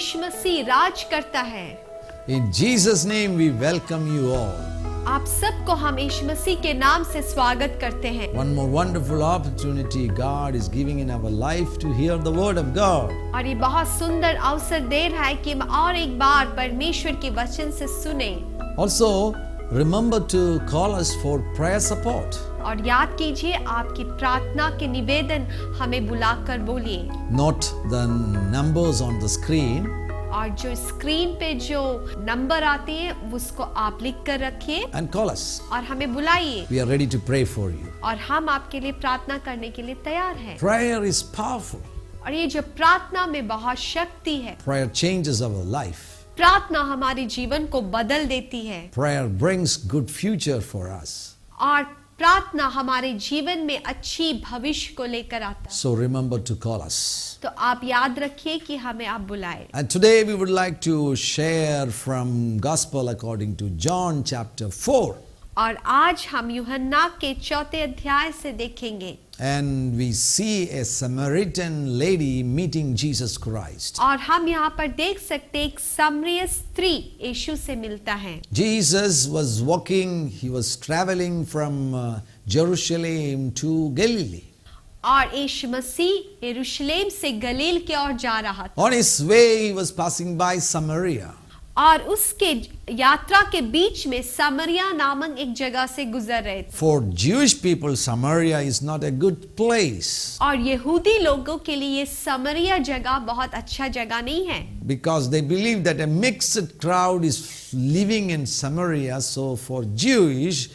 यीशु मसीह राज करता है। In Jesus' name we welcome you all. आप सबको हम यीशु मसीह के नाम से स्वागत करते हैं। One more wonderful opportunity God is giving in our life to hear the word of God. और ये बहुत सुंदर अवसर दे रहा है कि हम और एक बार परमेश्वर के वचन से सुने। Also, remember to call us for prayer support. और याद कीजिए आपकी प्रार्थना के निवेदन हमें बुलाकर बोलिए। Note the numbers on the screen और जो स्क्रीन पे जो नंबर आते हैं उसको आप लिख कर रखिए and call us. और हमें बुलाइए We are ready to pray for you. और हम आपके लिए प्रार्थना करने के लिए तैयार हैं। Prayer is powerful. और ये जो प्रार्थना में बहुत शक्ति है। Prayer changes our life. प्रार्थना हमारे जीवन को बदल देती है। Prayer brings good future for us. और प्रार्थना हमारे जीवन में अच्छी भविष्य को लेकर आता है। So remember to call us. तो आप याद रखिए कि हमें आप बुलाए। And today we would like to share from Gospel according to John chapter 4. और आज हम यूहन्ना के 4 अध्याय से देखेंगे। And we see a Samaritan lady meeting Jesus Christ. और हम यहाँ पर देख सकते एक सामरिय स्त्री यीशु से मिलता है। Jesus was walking, he was traveling from Jerusalem to Galilee. और यीशु मसीह यरूशलेम से गलील की ओर जा रहा था। On his way he was passing by Samaria. और उसके यात्रा के बीच में समरिया नामक एक जगह से गुजर रहे थे। For Jewish people, Samaria is not a good place. और यहूदी लोगों के लिए समरिया जगह बहुत अच्छा जगह नहीं है। Because they believe that a mixed crowd is living in Samaria, so for Jewish,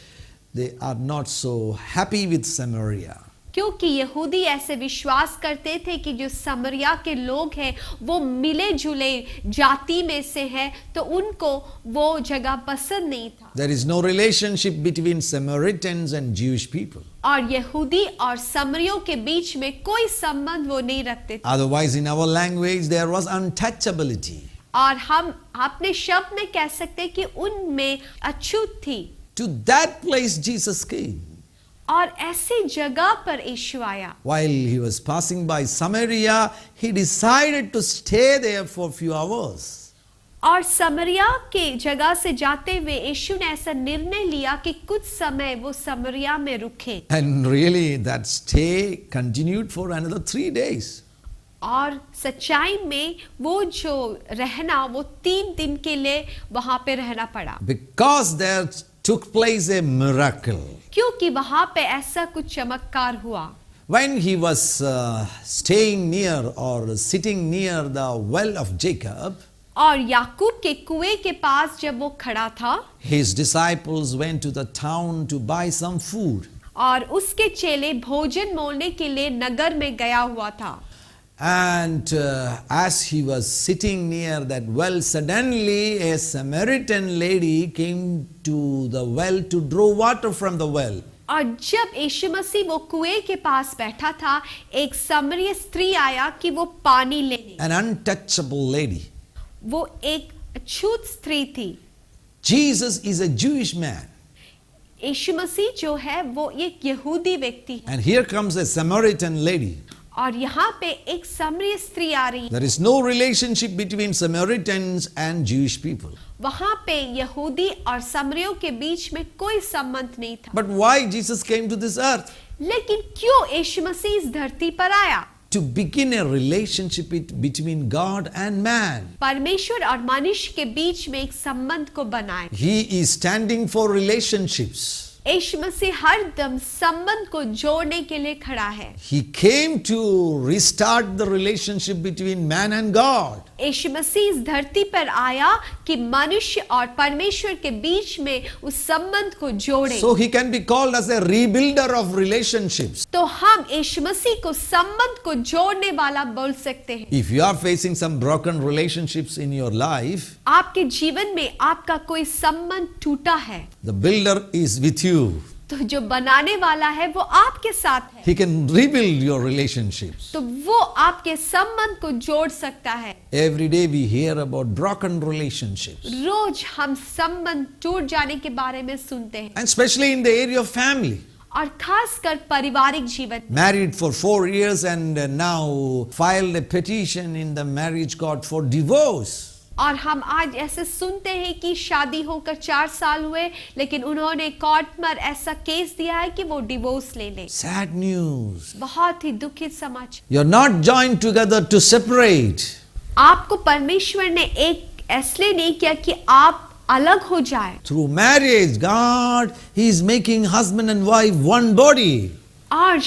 they are not so happy with Samaria. क्योंकि यहूदी ऐसे विश्वास करते थे कि जो समरिया के लोग हैं वो मिले जुले जाति में से हैं, तो उनको वो जगह पसंद नहीं था। There is no relationship between Samaritans and Jewish people. और यहूदी और समरियों के बीच में कोई संबंध वो नहीं रखते थे। Otherwise, in our language, there was untouchability. और हम अपने शब्द में कह सकते हैं कि उनमें अछूत थी। To that place Jesus came. और ऐसी जगह पर यीशु आया। While he was passing by Samaria, he decided to stay there for a few hours. और समरिया के जगह से जाते हुए यीशु ने ऐसा निर्णय लिया कि कुछ समय वो समरिया में रुके। And really, that stay continued for another 3 days. और सच्चाई में वो जो रहना वो 3 दिन के लिए वहां पे रहना पड़ा। Because there took place a miracle. क्योंकि वहां पे ऐसा कुछ चमत्कार हुआ। When he was staying near or sitting near the well of Jacob, और याकूब के कुएं के पास जब वो खड़ा था, his disciples went to the town to buy some food. और उसके चेले भोजन मोलने के लिए नगर में गया हुआ था। And as he was sitting near that well, suddenly a Samaritan lady came to the well to draw water from the well. और जब यीशु मसीह वो कुएं के पास बैठा था, एक समरिय स्त्री आया कि वो पानी लेने। An untouchable lady. वो एक अछूत स्त्री थी। Jesus is a Jewish man. यीशु मसीह जो है वो एक यहूदी व्यक्ति है। And here comes a Samaritan lady. और यहाँ पे एक समरिय स्त्री आ रही है। There is no relationship between Samaritans and Jewish people. वहाँ पे यहूदी और समरियों के बीच में कोई संबंध नहीं था। But why Jesus came to this earth? लेकिन क्यों यीशु मसीह इस धरती पर आया? To begin a relationship between God and man. परमेश्वर और मनुष्य के बीच में एक संबंध को बनाए। He is standing for relationships. यीशु मसीह हर दम संबंध को जोड़ने के लिए खड़ा है। He came to restart the relationship between man and God. यीशु मसीह इस धरती पर आया कि मनुष्य और परमेश्वर के बीच में उस संबंध को जोड़े। So he can be called as a rebuilder of relationships. तो हम यीशु मसीह को संबंध को जोड़ने वाला बोल सकते हैं। If you are facing some broken relationships in your life, आपके जीवन में आपका कोई संबंध टूटा है, the builder is with you. तो जो बनाने वाला है वो आपके साथ है। He can rebuild your relationships. तो वो आपके संबंध को जोड़ सकता है। Every day we hear about broken relationships. रोज हम संबंध टूट जाने के बारे में सुनते हैं। And especially in the area of family. और खासकर पारिवारिक जीवन। Married for 4 years and now filed a petition in the marriage court for divorce. और हम आज ऐसे सुनते हैं कि शादी होकर 4 साल हुए, लेकिन उन्होंने कोर्ट में ऐसा केस दिया है कि वो डिवोर्स ले लें। Sad news. बहुत ही दुखित समाचार। You're not joined together to separate. आपको परमेश्वर ने एक इसलिए नहीं किया कि आप अलग हो जाए। Through marriage, God, He is making husband and wife one body. और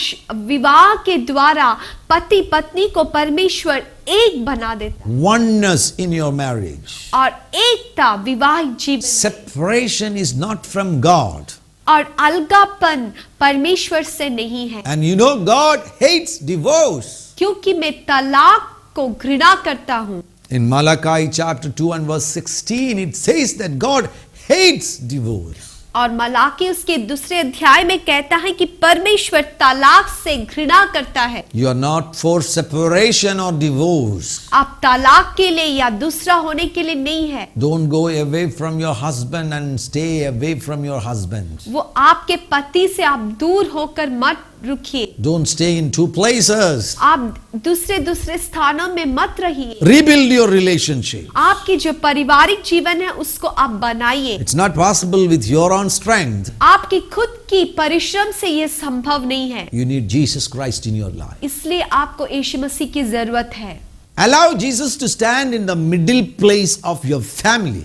विवाह के द्वारा पति पत्नी को परमेश्वर एक बना देता। Oneness in your marriage. और एकता विवाहिक जीवन। Separation is not from God. और अलगापन परमेश्वर से नहीं है। And you know, God hates divorce. क्योंकि मैं तलाक को घृणा करता हूँ। In Malachi chapter 2 and verse 16, it says that God hates divorce. और मलाकी उसके दूसरे अध्याय में कहता है कि परमेश्वर तलाक से घृणा करता है। You are not for separation or divorce. आप तलाक के लिए या दूसरा होने के लिए नहीं है। Don't go away from your husband and stay away from your husband. वो आपके पति से आप दूर होकर मत रुकिए। Don't stay in two places. आप दूसरे स्थानों में मत रहिए। Rebuild your relationship. आपकी जो पारिवारिक जीवन है उसको आप बनाइए। It's not possible with your own strength. आपकी खुद की परिश्रम से ये संभव नहीं है। You need Jesus Christ in your life. इसलिए आपको यीशु मसीह की जरूरत है। Allow Jesus to stand in the middle place of your family.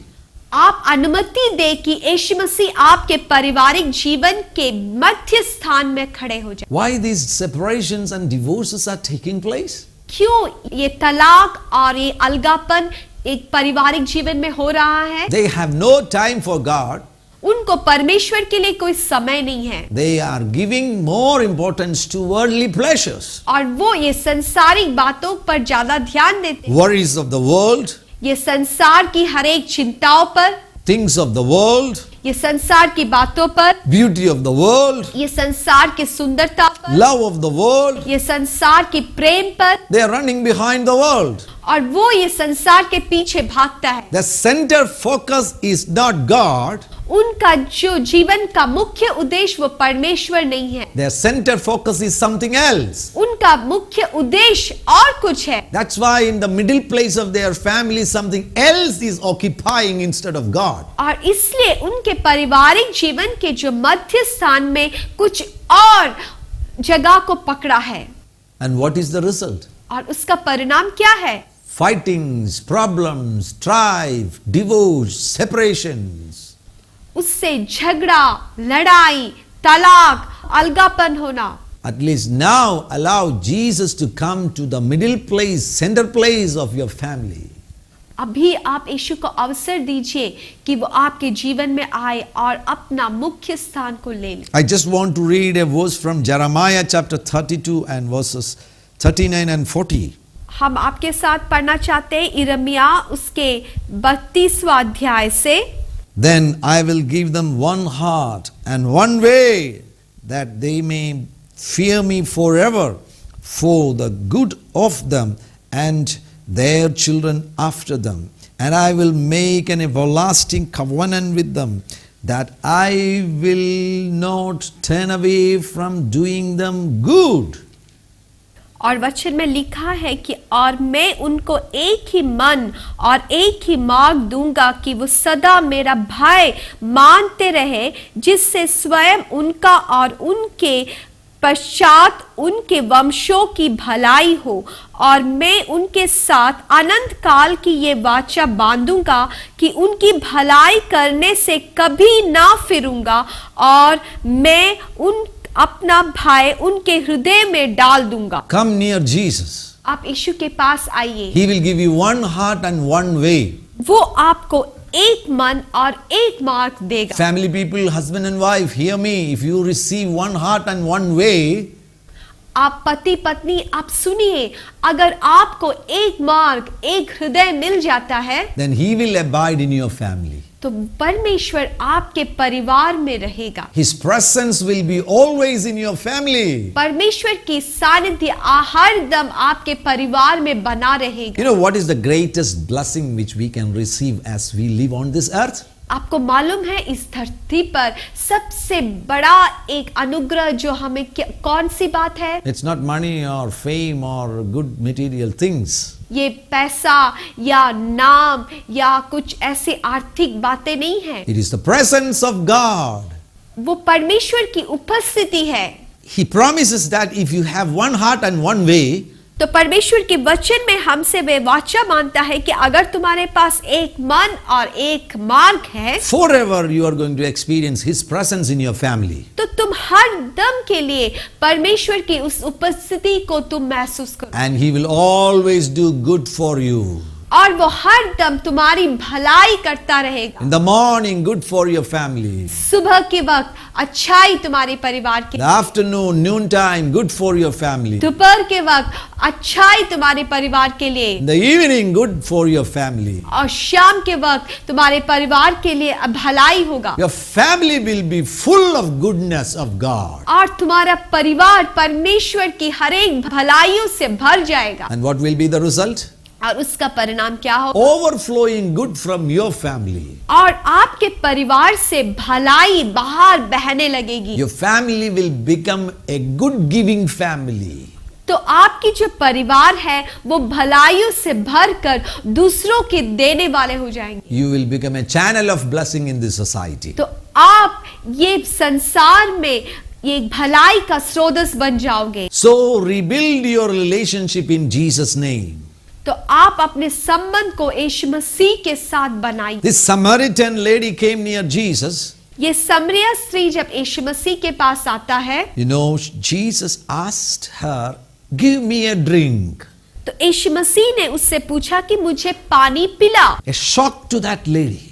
आप अनुमति दे कि यीशु मसीह आपके पारिवारिक जीवन के मध्य स्थान में खड़े हो जाए। Why these separations and divorces are taking place? क्यों ये तलाक और ये अलगापन एक पारिवारिक जीवन में हो रहा है? They have no time for God. उनको परमेश्वर के लिए कोई समय नहीं है। They are giving more importance to worldly pleasures. और वो ये संसारिक बातों पर ज्यादा ध्यान देते हैं। Worries of the world. ये संसार की हर एक चिंताओं पर, Things of the world. ये संसार की बातों पर, Beauty of the world. ये संसार की सुंदरता पर, Love of the world. ये संसार के प्रेम पर, They are running behind the world. और वो ये संसार के पीछे भागता है। The center focus is not God. उनका जो जीवन का मुख्य उद्देश्य वो परमेश्वर नहीं है। Their center focus is something else. उनका मुख्य उद्देश्य और कुछ है। That's why in the middle place of their family something else is occupying instead of God. और इसलिए उनके पारिवारिक जीवन के जो मध्य स्थान में कुछ और जगह को पकड़ा है। And what is the result? और उसका परिणाम क्या है? Fightings, problems, strife, divorce, separations. उससे झगड़ा, लड़ाई, तलाक, अलगापन होना। At least now allow Jesus to come to the middle place, center place of your family. अभी आप यीशु को अवसर दीजिए कि वो आपके जीवन में आए और अपना मुख्य स्थान को ले ले। I just want to read a verse from Jeremiah chapter 32 and verses 39 and 40. हम आपके साथ पढ़ना चाहते हैं यिर्मयाह उसके 32वां अध्याय से। Then I will give them one heart and one way, that they may fear me forever, for the good of them and their children after them. And I will make an everlasting covenant with them, that I will not turn away from doing them good. और वचन में लिखा है कि और मैं उनको एक ही मन और एक ही मार्ग दूंगा कि वो सदा मेरा भय मानते रहे, जिससे स्वयं उनका और उनके पश्चात उनके वंशों की भलाई हो। और मैं उनके साथ अनंत काल की ये वाचा बांधूंगा कि उनकी भलाई करने से कभी ना फिरूंगा, और मैं उन अपना भय उनके हृदय में डाल दूंगा। Come near Jesus. आप यीशु के पास आइए। He will give you one heart and one way. वो आपको एक मन और एक मार्ग देगा। Family people, husband and wife, hear me. If you receive one heart and one way, आप पति पत्नी आप सुनिए, अगर आपको एक मार्ग एक हृदय मिल जाता है, then He will abide in your family. तो परमेश्वर आपके परिवार में रहेगा। His presence will be always in your family. परमेश्वर की सानिध्य हर दम आपके परिवार में बना रहेगा। You know what is the greatest blessing which we can receive as we live on this earth? आपको मालूम है इस धरती पर सबसे बड़ा एक अनुग्रह जो हमें कौन सी बात है? It's not money or fame or good material things. ये पैसा या नाम या कुछ ऐसे आर्थिक बातें नहीं है। It is the presence of God. वो परमेश्वर की उपस्थिति है। He promises that if you have one heart and one way, तो परमेश्वर के वचन में हमसे वे वाचा मानता है कि अगर तुम्हारे पास एक मन और एक मार्ग है, forever you are going to experience His presence in your family. तो तुम हर दम के लिए परमेश्वर की उस उपस्थिति को तुम महसूस करो। And He will always do good for you. और वो हर दम तुम्हारी भलाई करता रहेगा। In the morning, good for your family. सुबह के वक्त अच्छाई तुम्हारे परिवार के, The afternoon, noontime, good for your family. दोपहर के वक्त अच्छाई तुम्हारे परिवार के लिए, In the evening, good for your family. और शाम के वक्त तुम्हारे परिवार के लिए भलाई होगा। Your family will be full of goodness of God. और तुम्हारा परिवार परमेश्वर की हर एक भलाइयों से भर जाएगा। And what will be the result? और उसका परिणाम क्या होगा? Overflowing good from your family. और आपके परिवार से भलाई बाहर बहने लगेगी। Your family will become a good giving family. तो आपकी जो परिवार है वो भलाइयों से भरकर दूसरों के देने वाले हो जाएंगे। You will become a channel of blessing in this society. तो आप ये संसार में ये भलाई का स्रोत बन जाओगे। So rebuild your relationship in Jesus' name. तो आप अपने संबंध को यीशु मसीह के साथ बनाइए। This Samaritan lady came near Jesus. ये समरिया स्त्री जब यीशु मसीह के पास आता है, You know, Jesus asked her, "Give me a drink." तो यीशु मसीह ने उससे पूछा कि मुझे पानी पिला। A shock to that lady.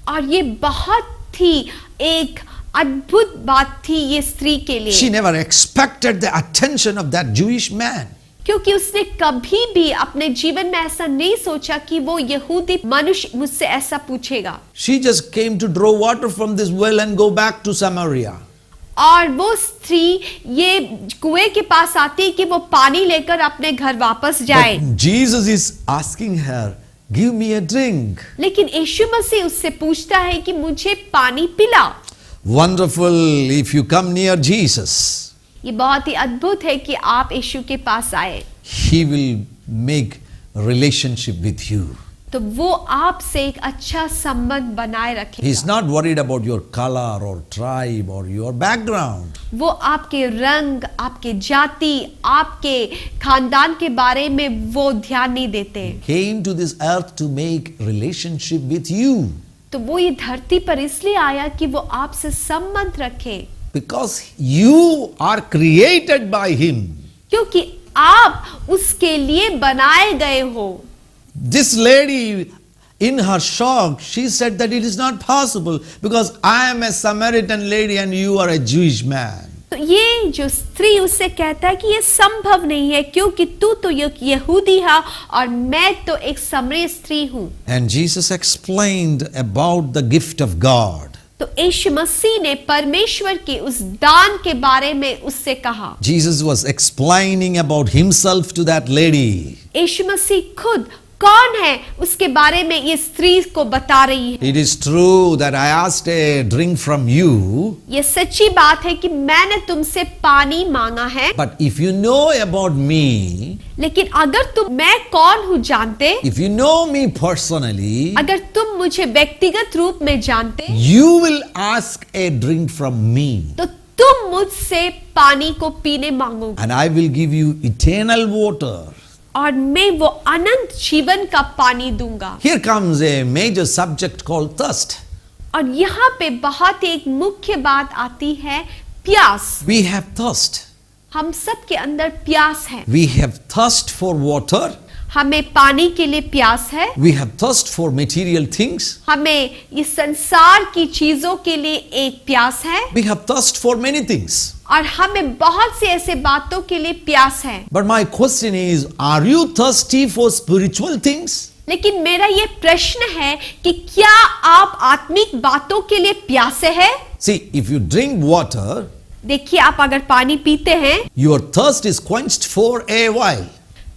और ये बहुत ही एक अद्भुत बात थी ये स्त्री के लिए, She never expected the attention of that Jewish man. क्योंकि उसने कभी भी अपने जीवन में ऐसा नहीं सोचा कि वो यहूदी मनुष्य मुझसे ऐसा पूछेगा। She just came to draw water from this well and go back to Samaria. और वो स्त्री ये कुएं के पास आती कि वो पानी लेकर अपने घर वापस जाए। But Jesus is asking her, "Give me a drink." लेकिन यीशु मसीह उससे पूछता है कि मुझे पानी पिला। Wonderful if you come near Jesus. ये बहुत ही अद्भुत है कि आप यीशु के पास आए, He will make relationship with you. तो वो आपसे एक अच्छा संबंध बनाए He is रखेगा। not worried about your color or tribe or your background. वो आपके रंग, आपके जाति, आपके खानदान के बारे में वो ध्यान नहीं देते। Came to this earth to make relationship with you. तो वो ये धरती पर इसलिए आया कि वो आपसे संबंध रखे, Because you are created by Him. क्योंकि आप उसके लिए बनाए गए हो। This lady, in her shock, she said that it is not possible because I am a Samaritan lady and you are a Jewish man. तो ये जो स्त्री उससे कहता है कि ये संभव नहीं है क्योंकि तू तो यहूदी है और मैं तो एक सामरी स्त्री हूँ। And Jesus explained about the gift of God. तो यीशु मसीह ने परमेश्वर के उस दान के बारे में उससे कहा। Jesus was explaining about himself to that lady. यीशु मसीह खुद कौन है उसके बारे में ये स्त्री को बता रही है। It is true that I asked a drink from you, ये सच्ची बात है कि मैंने तुमसे पानी मांगा है, but if you know about me, लेकिन अगर तुम मैं कौन हूँ जानते, if you know me personally, अगर तुम मुझे व्यक्तिगत रूप में जानते, you will ask a drink from me. तो तुम मुझसे पानी को पीने मांगोगे And I will give you eternal water. और मैं वो अनंत जीवन का पानी दूंगा। Here comes a major subject called thirst. और यहाँ पे बहुत एक मुख्य बात आती है, प्यास। We have thirst. हम सब के अंदर प्यास है। We have thirst for water. हमें पानी के लिए प्यास है। We have thirst for material things. हमें इस संसार की चीजों के लिए एक प्यास है। We have thirst for many things. और हमें बहुत से ऐसे बातों के लिए प्यास है। But my question is, are you thirsty for spiritual things? लेकिन मेरा ये प्रश्न है कि क्या आप आत्मिक बातों के लिए प्यासे हैं? See, if you drink water, देखिए, आप अगर पानी पीते हैं, your thirst is quenched for a while.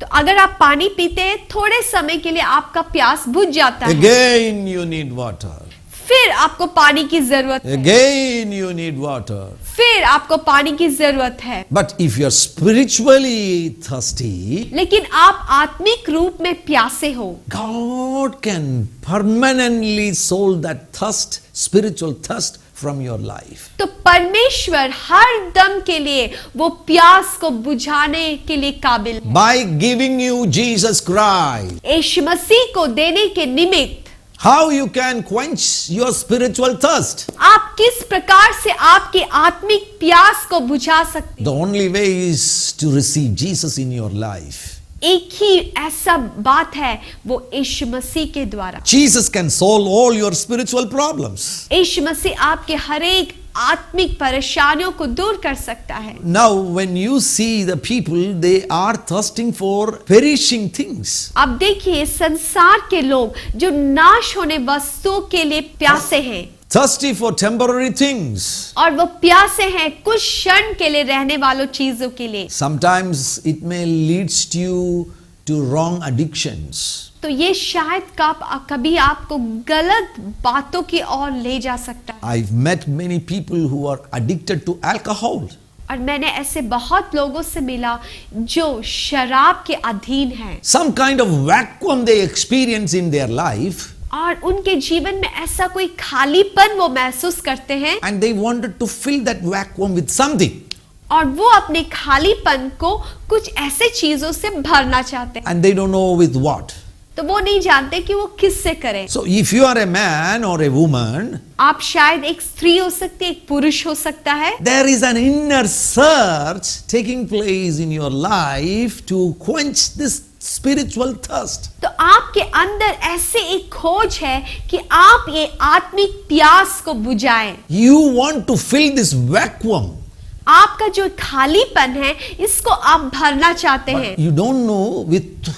तो अगर आप पानी पीते हैं थोड़े समय के लिए आपका प्यास बुझ जाता है, Again you need water. फिर आपको पानी की जरूरत है, Again you need water. फिर आपको पानी की जरूरत है। But if you're spiritually thirsty, लेकिन आप आत्मिक रूप में प्यासे हो, God can permanently solve that thirst, spiritual thirst from your life. तो परमेश्वर हर दम के लिए वो प्यास को बुझाने के लिए काबिल है। By giving you Jesus Christ, यीशु मसीह को देने के निमित्त how you can quench your spiritual thirst? आप किस प्रकार से आपकी आत्मिक प्यास को बुझा सकते The only way is to receive Jesus in your life. एक ही ऐसा बात है, वो यीशु मसीह के द्वारा। Jesus can solve all your spiritual problems. यीशु मसीह आपके हर एक आत्मिक परेशानियों को दूर कर सकता है। Now, when you see the people, they are thirsting for perishing things. अब देखिए संसार के लोग जो नाश होने वस्तुओं के लिए प्यासे हैं, Thirsty for temporary things. और वो प्यासे हैं कुछ क्षण के लिए रहने वालों चीजों के लिए। Sometimes it may leads you to wrong addictions. तो ये शायद कभी आपको गलत बातों की ओर ले जा सकता है। I've met many people who are addicted to alcohol. और मैंने ऐसे बहुत लोगों से मिला जो शराब के अधीन हैं, Some kind of vacuum they experience in their life, और उनके जीवन में ऐसा कोई खालीपन वो महसूस करते हैं, and they wanted to fill that vacuum with something. और वो अपने खालीपन को कुछ ऐसे चीजों से भरना चाहते हैं, And they don't know with what. तो वो नहीं जानते कि वो किससे करें। So if you are a man or a woman, आप शायद एक स्त्री हो सकती है, एक पुरुष हो सकता है, there is an inner search taking place in your life to quench this spiritual thirst. तो आपके अंदर ऐसे एक खोज है कि आप ये आत्मिक प्यास को बुझाएं। You want to fill this vacuum. आपका जो खालीपन है इसको आप भरना चाहते हैं, You don't know with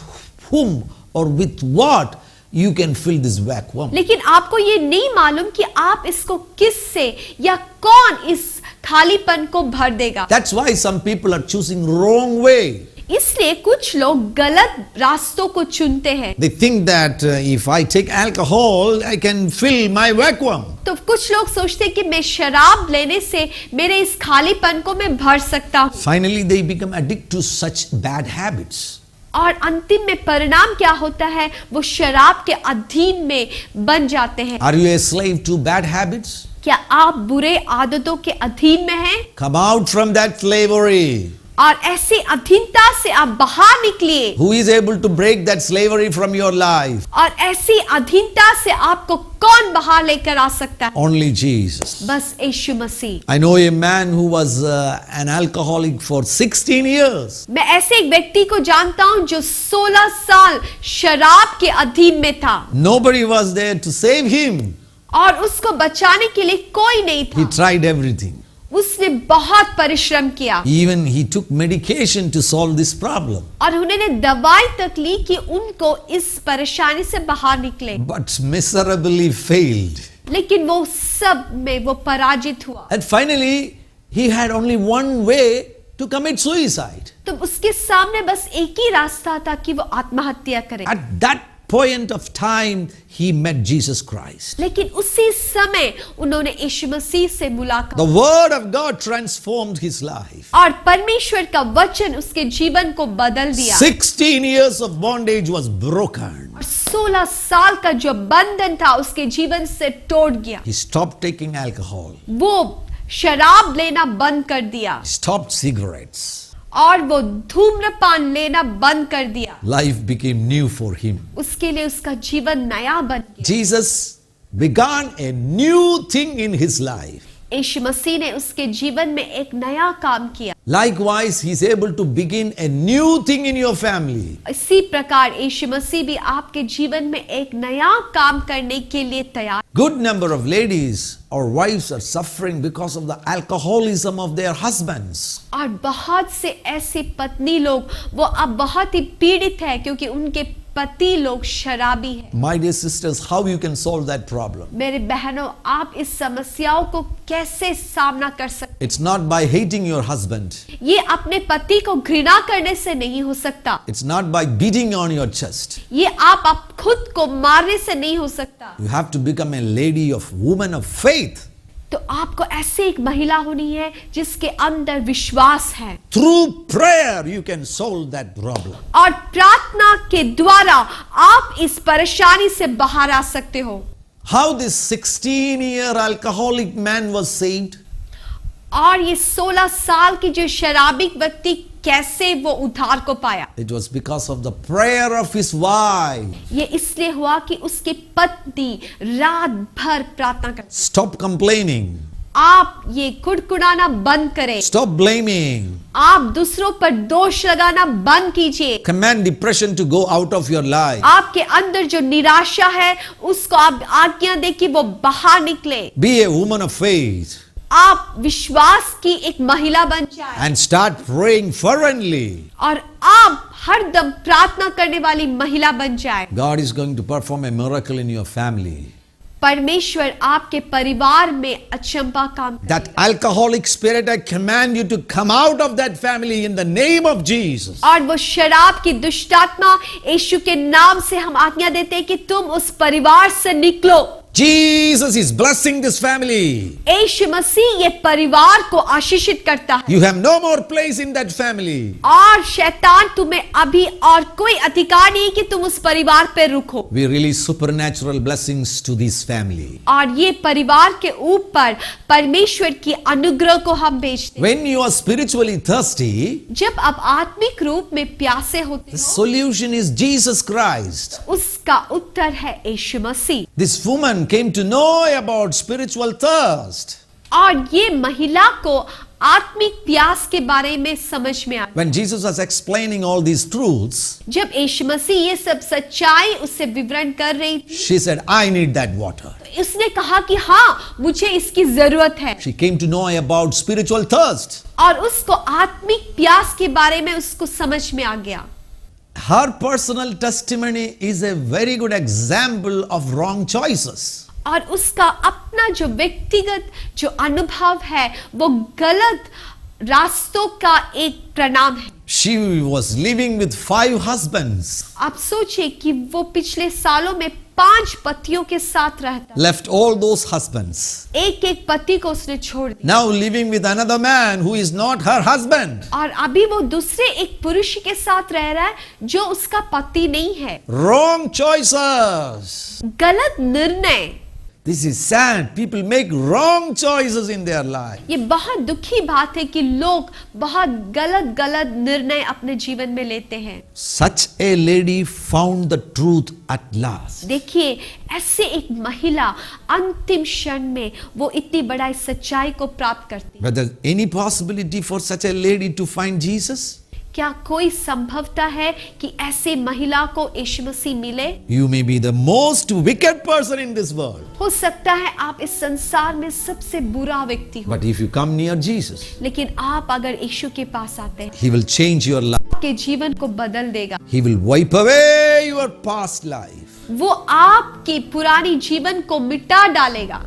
whom or with what you can fill this vacuum. लेकिन आपको ये नहीं मालूम कि आप इसको किससे या कौन इस खालीपन को भर देगा। That's why some people are choosing wrong way. इसलिए कुछ लोग गलत रास्तों को चुनते हैं। They think that if I take alcohol, I can fill my vacuum. तो कुछ लोग सोचते हैं कि मैं शराब लेने से मेरे इस खालीपन को मैं भर सकता हूँ, Finally, they become addicted to such bad habits. और अंतिम में परिणाम क्या होता है, वो शराब के अधीन में बन जाते हैं। Are you a slave to bad habits? क्या आप बुरे आदतों के अधीन में हैं? Come out from that slavery. और ऐसी अधीनता से आप बाहर निकलिए। Who is able to break that slavery from your life? और ऐसी अधीनता से आपको कौन बाहर लेकर आ सकता है? Only Jesus. बस यीशु मसीह। I know a man who was an alcoholic for 16 years. मैं ऐसे एक व्यक्ति को जानता हूं जो 16 साल शराब के अधीन में था, Nobody was there to save him. और उसको बचाने के लिए कोई नहीं He था। tried everything. उसने बहुत परिश्रम किया, Even he took medication to solve this problem. और उन्होंने दवाई तक ली कि उनको इस परेशानी से बाहर निकले, But miserably failed. लेकिन वो सब में वो पराजित हुआ। And finally, he had only one way to commit suicide. तो उसके सामने बस एक ही रास्ता था कि वो आत्महत्या करे। At that point of time, he met Jesus Christ. लेकिन उसी समय उन्होंने यीशु मसीह से मुलाकात, The word of God transformed his life. और परमेश्वर का वचन उसके जीवन को बदल दिया, 16 years of bondage was broken. और 16 साल का जो बंधन था उसके जीवन से टूट गया। He stopped taking alcohol. वो शराब लेना बंद कर दिया, He stopped cigarettes. और वो धूम्रपान लेना बंद कर दिया। Life became new for him. उसके लिए उसका जीवन नया बन गया। Jesus began a new thing in his life. यीशु मसीह ने उसके जीवन में एक नया काम किया। Likewise, he is able to begin a new thing in your family. इसी प्रकार यीशु मसीह भी आपके जीवन में एक नया काम करने के लिए तैयार। Good number of ladies or wives are suffering because of the alcoholism of their husbands. और बहुत से ऐसी पत्नी लोग वो अब बहुत ही पीड़ित है क्योंकि उनके पति लोग शराबी हैं। My dear sisters, how you can solve that problem? मेरे बहनों, आप इस समस्याओं को कैसे सामना कर सकते It's not by hating your husband. ये अपने पति को घृणा करने से नहीं हो सकता। It's not by beating on your chest. ये आप खुद को मारने से नहीं हो सकता। You have to become a lady of woman of faith. तो आपको ऐसी एक महिला होनी है जिसके अंदर विश्वास है। Through prayer you can solve that problem. और प्रार्थना के द्वारा आप इस परेशानी से बाहर आ सकते हो। How this 16-year alcoholic man was saved? और ये 16 साल की जो शराबी व्यक्ति कैसे वो उद्धार को पाया? It was because of the prayer of his wife. ये इसलिए हुआ कि उसकी पत्नी रात भर प्रार्थना करती। Stop complaining. आप ये कुड़कुड़ाना बंद करें। Stop blaming. आप दूसरों पर दोष लगाना बंद कीजिए। Command depression to go out of your life. आपके अंदर जो निराशा है उसको आप आज्ञा दे कि वो बाहर निकले। Be a woman of faith. आप विश्वास की एक महिला बन जाए And start praying fervently. और आप हरदम प्रार्थना करने वाली महिला बन जाए। God is going to perform a miracle in your family. परमेश्वर आपके परिवार में अचंबा काम करेगा। That alcoholic spirit, I command you to come out of that family in the name of Jesus. और वो शराब की दुष्टात्मा यीशु के नाम से हम आज्ञा देते हैं कि तुम उस परिवार से निकलो। Jesus is blessing this family. यीशु मसीह ये परिवार को आशीषित करता है। You have no more place in that family. और शैतान तुम्हें अभी और कोई अधिकार नहीं कि तुम उस परिवार पे रुको। We release supernatural blessings to this family. और ये परिवार के ऊपर परमेश्वर की अनुग्रह को हम भेजते हैं। When you are spiritually thirsty, जब आप आत्मिक रूप में प्यासे होते the हो, solution is Jesus Christ. उसका उत्तर है यीशु मसीह। This woman came to know about spiritual thirst. और ये महिला को आत्मिक प्यास के बारे में समझ में आया। When Jesus was explaining all these truths, जब यीशु मसीह ये सब सच्चाई उससे विवरण कर रही थी, she said, I need that water. उसने कहा कि हाँ मुझे इसकी जरूरत है। She came to know about spiritual thirst. और उसको आत्मिक प्यास के बारे में उसको समझ में आ गया। Her personal testimony is a very good example of wrong choices. और उसका अपना जो व्यक्तिगत जो अनुभव है वो गलत रास्तों का एक परिणाम है। She was living with 5 husbands, आप सोचिए कि वो पिछले सालों में 5 पतियों के साथ रहता, left all those husbands. एक एक पति को उसने छोड़ दिया Now living with another man who is not her husband. और अभी वो दूसरे एक पुरुष के साथ रह रहा है जो उसका पति नहीं है। Wrong choices. गलत निर्णय। This is sad. People make wrong choices in their life. ये बहुत दुखी बात है कि लोग बहुत गलत गलत निर्णय अपने जीवन में लेते हैं। Such a lady found the truth at last. देखिए ऐसे एक महिला अंतिम क्षण में वो इतनी बड़ा सच्चाई को प्राप्त करती है। Whether any possibility for such a lady to find Jesus? क्या कोई संभवता है कि ऐसे महिला को यीशु मसीह मिले? You may be the most wicked person in this world. हो सकता है आप इस संसार में सबसे बुरा व्यक्ति हो, But if you come near Jesus, लेकिन आप अगर यीशु के पास आते हैं, He will change your life. आपके जीवन को बदल देगा। He will wipe away your past life. वो आपकी पुरानी जीवन को मिटा डालेगा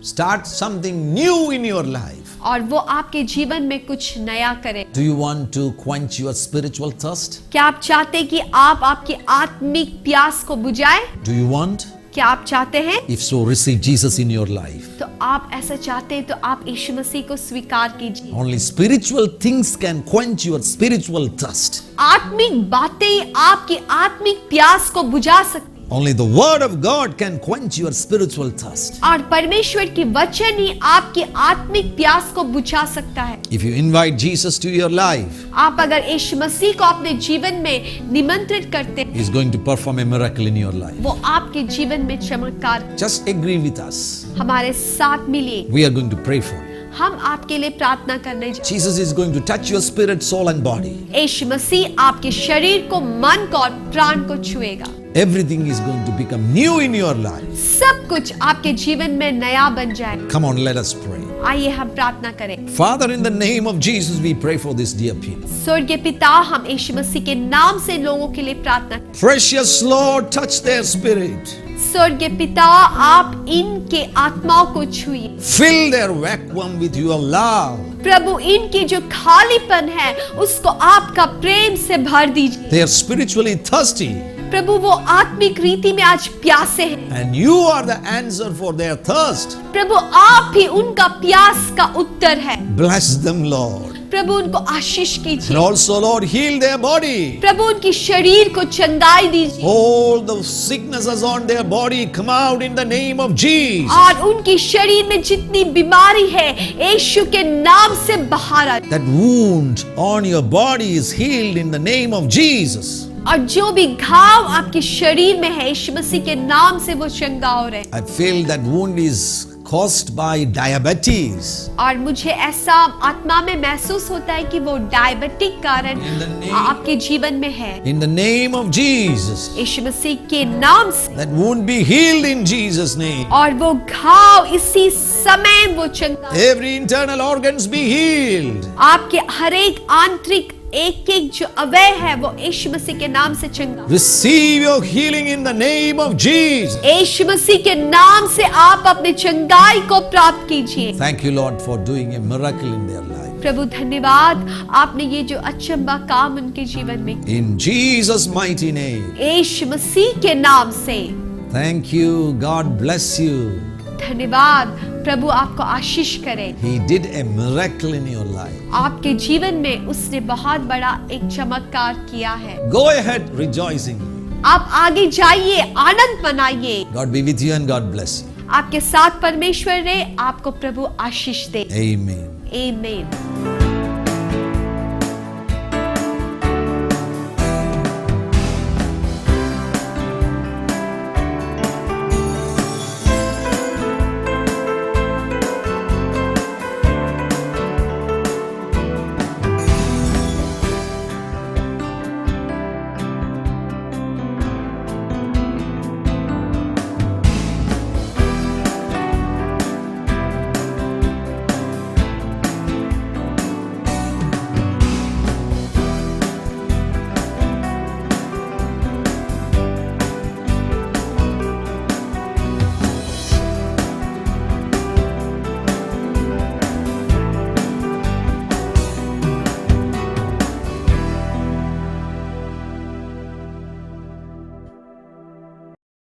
Start something new in your life. और वो आपके जीवन में कुछ नया करे। Do you want to quench your spiritual thirst? क्या आप चाहते हैं कि आप आपकी आत्मिक प्यास को बुझाए? Do you want? क्या आप चाहते हैं? If so, receive Jesus in your life. तो आप ऐसा चाहते हैं तो आप यीशु मसीह को स्वीकार कीजिए। Only spiritual things can quench your spiritual thirst. आत्मिक बातें आपकी आत्मिक प्यास को बुझा सकती। Only the word of God can quench your spiritual thirst. और परमेश्वर की वचन ही आपकी आत्मिक प्यास को बुझा सकता है। If you invite Jesus to your life, आप अगर यीशु मसीह को अपने जीवन में निमंत्रित करते हैं, He is going to perform a miracle in your life. वो आपके जीवन में चमत्कार। Just agree with us. हमारे साथ मिलिए, We are going to pray for you. हम आपके लिए प्रार्थना करने जा। Jesus is going to touch your spirit, soul and body. यीशु मसीह आपके शरीर को, मन को और प्राण को छुएगा। Everything is going to become new in your life. सब कुछ आपके जीवन में नया बन जाए। Come on, let us pray. आइए हम प्रार्थना करें। Father, in the name of Jesus, we pray for this dear people. स्वर्गीय पिता, हम यीशु मसीह के नाम से लोगों के लिए प्रार्थना करें। Precious Lord, touch their spirit. स्वर्गीय पिता, आप इनके आत्माओं को छुइए। Fill their vacuum with your love. प्रभु, इनकी जो खालीपन है उसको आपका प्रेम से भर दीजिए। They are spiritually thirsty, प्रभु, वो आत्मिक रीति में आज प्यासे हैं। and you are the answer for their thirst. प्रभु, आप ही उनका प्यास का उत्तर है। Bless them, Lord. प्रभु, उनको आशीष And कीजिए। also, Lord, heal their body. प्रभु, उनकी शरीर को चंगाई दीजिए All the sicknesses on their body come out in the name of Jesus. और उनकी शरीर में जितनी बीमारी है यीशु के नाम से बाहर आ। That wound on your body is healed in the name of Jesus. और जो भी घाव आपके शरीर में है यीशु मसीह के नाम से वो चंगा हो रहे। I feel that wound is caused by diabetes. और मुझे ऐसा आत्मा में महसूस होता है कि वो डायबिटिक कारण In the name- आपके जीवन में है। In the name of Jesus. यीशु मसीह के नाम से That wound be healed in Jesus' name. और वो घाव इसी समय वो चंगा। Every internal organs be healed. आपके हर एक आंतरिक एक एक जो अवय है वो यीशु मसीह के नाम से चंगा। Receive your healing in the name of Jesus. यीशु मसीह के नाम से आप अपने चंगाई को प्राप्त कीजिए। Thank you, Lord, for doing a miracle in their life. प्रभु धन्यवाद, आपने ये जो अचंबा काम उनके जीवन में In Jesus' mighty name. यीशु मसीह के नाम से। Thank you. God bless you. धन्यवाद, प्रभु आपको आशीष करे। He did a miracle in your life. आपके जीवन में उसने बहुत बड़ा एक चमत्कार किया है। Go ahead rejoicing. आप आगे जाइए, आनंद मनाइए। God be with you and God bless you. आपके साथ परमेश्वर ने आपको प्रभु आशीष दे। Amen. आमीन।